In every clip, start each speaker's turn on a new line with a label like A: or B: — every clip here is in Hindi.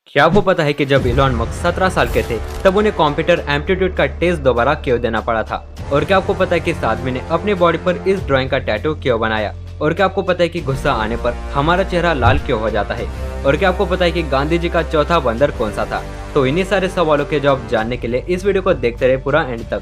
A: क्या आपको पता है कि जब इलॉन मस्क 17 साल के थे तब उन्हें कंप्यूटर एप्टीट्यूड का टेस्ट दोबारा क्यों देना पड़ा था? और क्या आपको पता है कि इस आदमी ने अपनी बॉडी पर इस ड्राइंग का टैटू क्यों बनाया? और क्या आपको पता है कि गुस्सा आने पर हमारा चेहरा लाल क्यों हो जाता है? और क्या आपको पता है कि गांधी जी का चौथा बंदर कौन सा था? तो इन्हीं सारे सवालों के जवाब जानने के लिए इस वीडियो को देखते रहे पूरा एंड तक।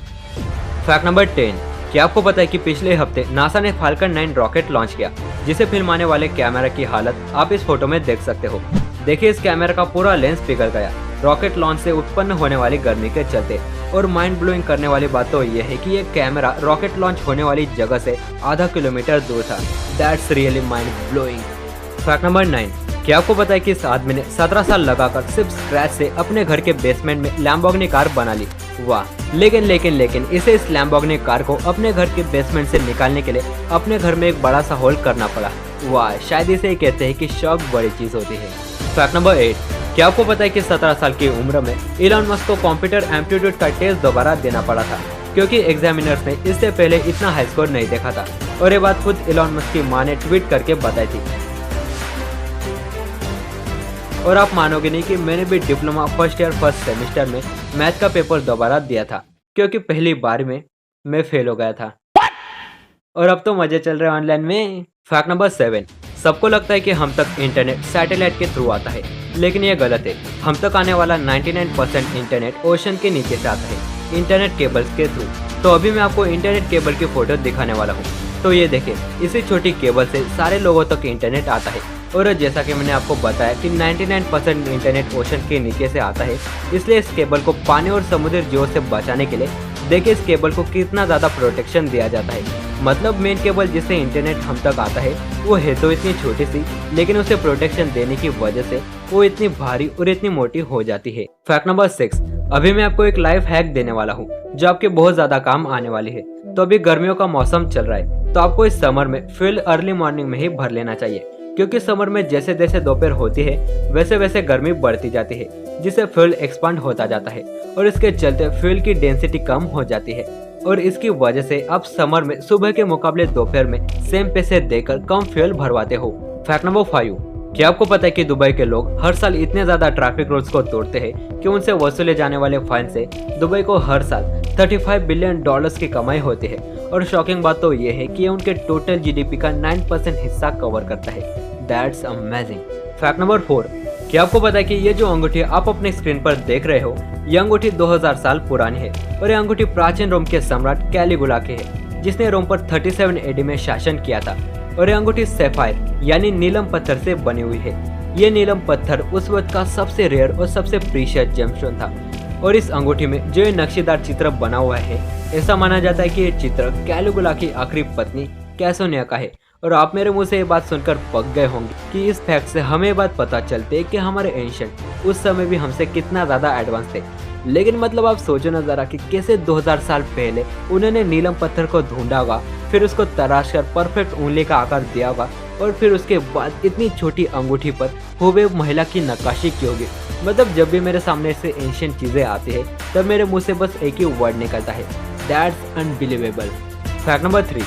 A: फैक्ट नंबर 10, क्या आपको पता है कि पिछले हफ्ते नासा ने फाल्कन 9 रॉकेट लॉन्च किया, जिसे फिल्माने वाले कैमरा की हालत आप इस फोटो में देख सकते हो। देखिए, इस कैमरा का पूरा लेंस पिघल गया रॉकेट लॉन्च से उत्पन्न होने वाली गर्मी के चलते। और माइंड ब्लोइंग करने वाली बात तो ये है कि ये कैमरा रॉकेट लॉन्च होने वाली जगह से आधा किलोमीटर दूर था। That's really mind blowing. Fact number 9, क्या आपको पता है कि इस आदमी ने 17 साल लगाकर सिर्फ स्क्रैच से अपने घर के बेसमेंट में लैम्बोर्गिनी कार बना ली। वाह, लेकिन इसे इस लैम्बोर्गिनी कार को अपने घर के बेसमेंट से निकालने के लिए अपने घर में एक बड़ा सा होल करना पड़ा। वाह, शायद इसे कहते हैं कि शौक बड़ी चीज होती है। फैक्ट नंबर 8, क्या आपको पता है कि 17 साल की उम्र में इलॉन मस्क को कंप्यूटर एप्टीट्यूड का टेस्ट दोबारा देना पड़ा था, क्योंकि एग्जामिनर्स ने इससे पहले इतना हाई स्कोर नहीं देखा था। और ये बात खुद इलॉन मस्क की मां ने ट्वीट करके बताई थी। और आप मानोगे नहीं कि मैंने भी diploma first year first semester में मैथ का पेपर दोबारा दिया था, क्योंकि पहली बार में मैं फेल हो गया था। और अब तो मजे चल रहे ऑनलाइन में। फैक्ट नंबर 7, सबको लगता है कि हम तक इंटरनेट सैटेलाइट के थ्रू आता है, लेकिन ये गलत है। हम तक आने वाला 99% इंटरनेट ओशन के नीचे से आता है, इंटरनेट केबल्स के थ्रू। तो अभी मैं आपको इंटरनेट केबल की फोटो दिखाने वाला हूँ। तो ये देखें, इसी छोटी केबल से सारे लोगों तक इंटरनेट आता है। और जैसा कि मैंने आपको बताया कि 99% इंटरनेट ओशन के नीचे से आता है, इसलिए इस केबल को पानी और समुद्री जीवों से बचाने के लिए देखिए इस केबल को कितना ज़्यादा प्रोटेक्शन दिया जाता है। मतलब मेन केबल जिससे इंटरनेट हम तक आता है वो है तो इतनी छोटी सी, लेकिन उसे प्रोटेक्शन देने की वजह से वो इतनी भारी और इतनी मोटी हो जाती है। फैक्ट नंबर 6, अभी मैं आपको एक लाइफ हैक देने वाला हूँ जो आपके बहुत ज्यादा काम आने वाली है। तो अभी गर्मियों का मौसम चल रहा है, तो आपको इस समर में फ्यूल अर्ली मॉर्निंग में ही भर लेना चाहिए, क्योंकि समर में जैसे जैसे दोपहर होती है वैसे वैसे गर्मी बढ़ती जाती है, जिससे फ्यूल एक्सपांड होता जाता है और इसके चलते फ्यूल की डेंसिटी कम हो जाती है। और इसकी वजह से आप समर में सुबह के मुकाबले दोपहर में सेम पैसे देकर कम फ्यूल भरवाते हो। फैक्ट नंबर 5, क्या आपको पता है कि दुबई के लोग हर साल इतने ज्यादा ट्रैफिक रूल्स को तोड़ते हैं कि उनसे वसूले जाने वाले फाइन से दुबई को हर साल $35 बिलियन की कमाई होती है। और शॉकिंग बात तो ये है कि ये उनके टोटल जीडीपी का 9% हिस्सा कवर करता है। That's amazing. फैक्ट नंबर 4, क्या आपको पता है कि ये जो अंगूठी आप अपने स्क्रीन पर देख रहे हो, ये अंगूठी 2000 साल पुरानी है। और ये अंगूठी प्राचीन रोम के सम्राट कैलिगुला की है, जिसने रोम पर 37 एडी में शासन किया था। और ये अंगूठी सैफायर यानी नीलम पत्थर से बनी हुई है। ये नीलम पत्थर उस वक्त का सबसे रेयर और सबसे प्रीशियस जेमस्टोन था। और इस अंगूठी में जो ये नक्शेदार चित्र बना हुआ है, ऐसा माना जाता है कि ये चित्र कैलिगुला की आखिरी पत्नी कैसोनिया का है। और आप मेरे मुंह से ये बात सुनकर पक गए होंगे कि इस फैक्ट से हमें बात पता चलती है कि हमारे एंशिएंट उस समय भी हमसे कितना ज्यादा एडवांस थे। लेकिन मतलब आप सोचो ना जरा कि कैसे 2000 साल पहले उन्होंने नीलम पत्थर को ढूंढा होगा, फिर उसको तराश कर परफेक्ट उंगली का आकार दिया होगा, और फिर उसके बाद इतनी छोटी अंगूठी पर हुबेहूब महिला की नक्काशी की होगी। मतलब जब भी मेरे सामने से एंशिएंट चीजें आती है तब मेरे मुंह से बस एक ही वर्ड निकलता है, दैट्स अनबिलीवेबल। फैक्ट नंबर 3,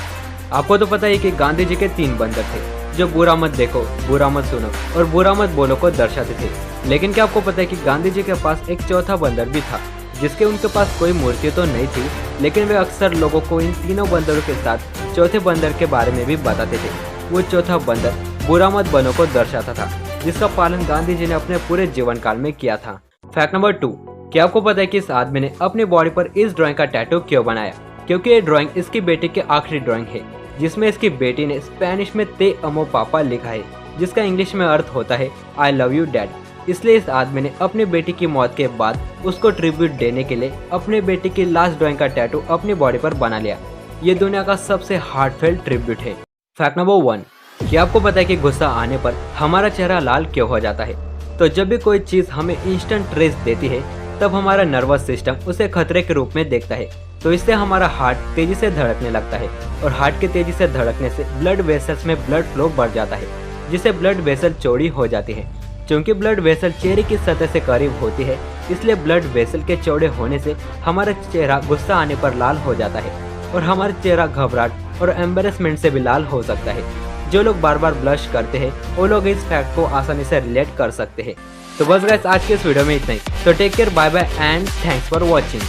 A: आपको तो पता है कि गांधी जी के 3 बंदर थे जो बुरा मत देखो, बुरा मत सुनो और बुरा मत बोलो को दर्शाते थे। लेकिन क्या आपको पता है कि गांधी जी के पास एक चौथा बंदर भी था, जिसके उनके पास कोई मूर्ति तो नहीं थी, लेकिन वे अक्सर लोगों को इन तीनों बंदरों के साथ चौथे बंदर के बारे में भी बताते थे। वो चौथा बंदर बुरा मत बनो को दर्शाता था, जिसका पालन गांधी जी ने अपने पूरे जीवन काल में किया था। फैक्ट नंबर 2, क्या आपको पता है कि इस आदमी ने अपनी बॉडी पर इस ड्राइंग का टैटू क्यों बनाया? क्योंकि ये ड्राइंग इसकी बेटी की आखिरी ड्राइंग है, जिसमें इसकी बेटी ने स्पेनिश में ते अमो पापा लिखा है, जिसका इंग्लिश में अर्थ होता है आई लव यू डैड। इसलिए इस आदमी ने अपनी बेटी की मौत के बाद उसको ट्रिब्यूट देने के लिए अपने बेटी की लास्ट ड्राइंग का टैटू अपनी बॉडी पर बना लिया। ये दुनिया का सबसे हार्टफेल्ट ट्रिब्यूट है। फैक्ट नंबर 1, क्या आपको पता है कि गुस्सा आने पर हमारा चेहरा लाल क्यों हो जाता है? तो जब भी कोई चीज हमें इंस्टेंट ट्रेस देती है तब हमारा नर्वस सिस्टम उसे खतरे के रूप में देखता है, तो इससे हमारा हार्ट तेजी से धड़कने लगता है। और हार्ट के तेजी से धड़कने से ब्लड वेसल्स में ब्लड फ्लो बढ़ जाता है, जिससे ब्लड वेसल चौड़ी हो जाती है। क्योंकि ब्लड वेसल चेहरे की सतह से करीब होती है, इसलिए ब्लड वेसल के चौड़े होने से हमारा चेहरा गुस्सा आने पर लाल हो जाता है। और हमारा चेहरा घबराहट और एम्बेरसमेंट से भी लाल हो सकता है। जो लोग बार बार ब्लश करते हैं वो लोग इस फैक्ट को आसानी से रिलेट कर सकते हैं। तो बस गाइस आज के इस वीडियो में इतना ही। तो take care, bye bye and thanks for watching.